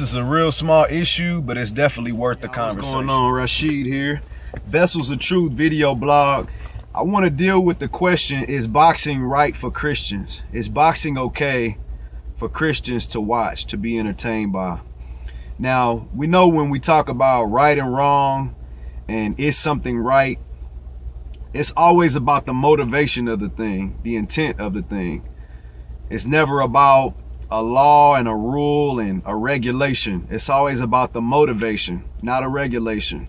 is a real small issue, but it's definitely worth the conversation. What's going on? Rashid here. Vessels of Truth video blog. I want to deal with the question, is boxing right for Christians? Is boxing okay for Christians to watch, to be entertained by? Now, we know when we talk about right and wrong and is something right, it's always about the motivation of the thing, the intent of the thing. It's never about a law and a rule and a regulation. It's always about the motivation, not a regulation.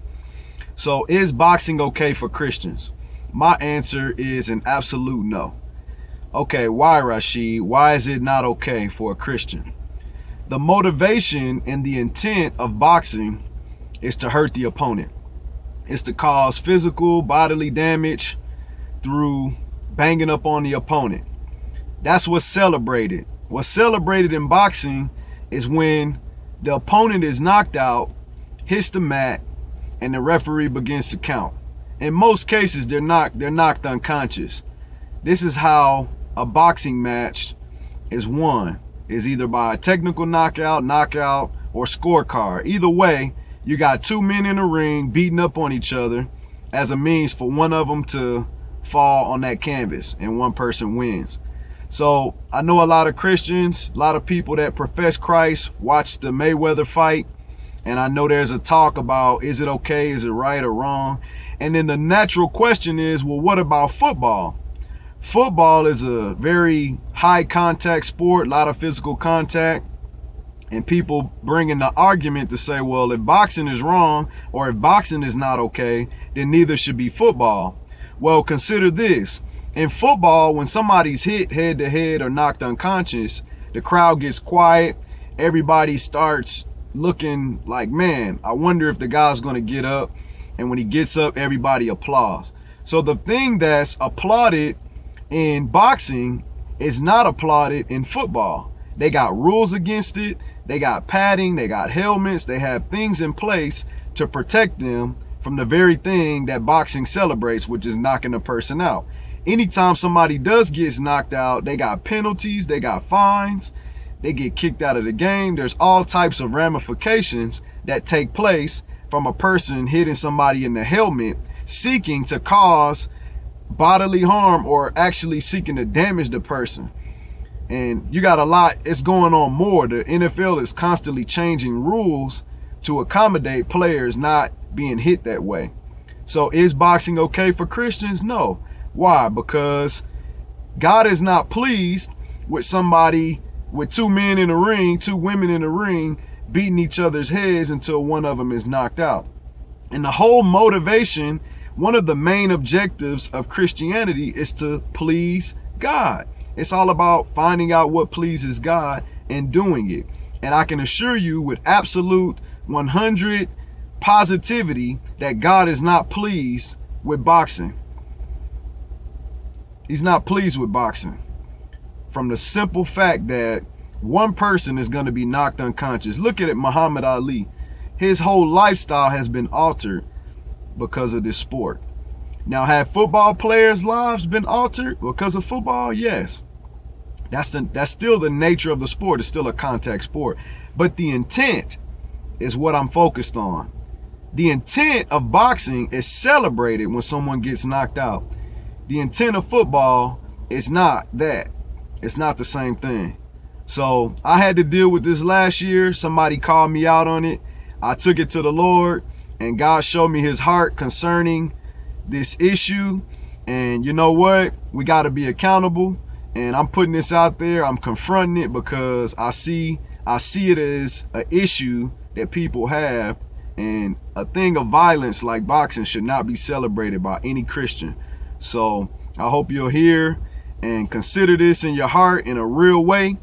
So is boxing okay for Christians? My answer is an absolute no. Okay, why, Rashid? Why is it not okay for a Christian? The motivation and the intent of boxing is to hurt the opponent. It's to cause physical, bodily damage through banging up on the opponent. That's what's celebrated. What's celebrated in boxing is when the opponent is knocked out, hits the mat, and the referee begins to count. In most cases, they're knocked unconscious. This is how a boxing match is won. Is either by a technical knockout, or scorecard. Either way, you got two men in the ring beating up on each other as a means for one of them to fall on that canvas and one person wins. So I know a lot of Christians, a lot of people that profess Christ watch the Mayweather fight, and I know there's a talk about, is it okay, is it right or wrong? And then the natural question is, well, what about football? Football is a very high contact sport, a lot of physical contact, and people bringing the argument to say, well, if boxing is wrong or if boxing is not okay, then neither should be football. Well, consider this. In football, when somebody's hit head to head or knocked unconscious, the crowd gets quiet. Everybody starts looking like, man, I wonder if the guy's going to get up. And when he gets up, everybody applauds. So the thing that's applauded in boxing is not applauded in football. They got rules against it. They got padding. They got helmets. They have things in place to protect them from the very thing that boxing celebrates, which is knocking a person out. Anytime somebody does get knocked out, they got penalties, they got fines, they get kicked out of the game. There's all types of ramifications that take place from a person hitting somebody in the helmet, seeking to cause bodily harm or actually seeking to damage the person. And you got a lot, it's going on more. The NFL is constantly changing rules to accommodate players not being hit that way. So is boxing okay for Christians? No. Why? Because God is not pleased with somebody, with two men in the ring, two women in the ring, beating each other's heads until one of them is knocked out. And the whole motivation, one of the main objectives of Christianity is to please God. It's all about finding out what pleases God and doing it. And I can assure you with absolute 100 positivity that God is not pleased with boxing. He's not pleased with boxing. From the simple fact that one person is going to be knocked unconscious. Look at it, Muhammad Ali. His whole lifestyle has been altered because of this sport. Now, have football players' lives been altered because of football? Yes. That's still the nature of the sport. It's still a contact sport. But the intent is what I'm focused on. The intent of boxing is celebrated when someone gets knocked out. The intent of football is not that. It's not the same thing. So I had to deal with this last year. Somebody called me out on it. I took it to the Lord, and God showed me his heart concerning this issue. And you know what? We got to be accountable. And I'm putting this out there. I'm confronting it because I see it as an issue that people have. And a thing of violence like boxing should not be celebrated by any Christian. So I hope you'll hear and consider this in your heart in a real way,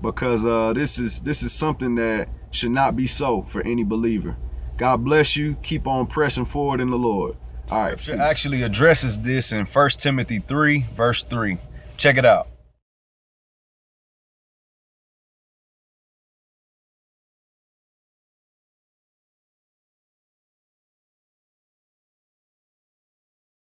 because this is something that should not be so for any believer. God bless you. Keep on pressing forward in the Lord. All right. Scripture actually addresses this in 1 Timothy 3, verse 3. Check it out.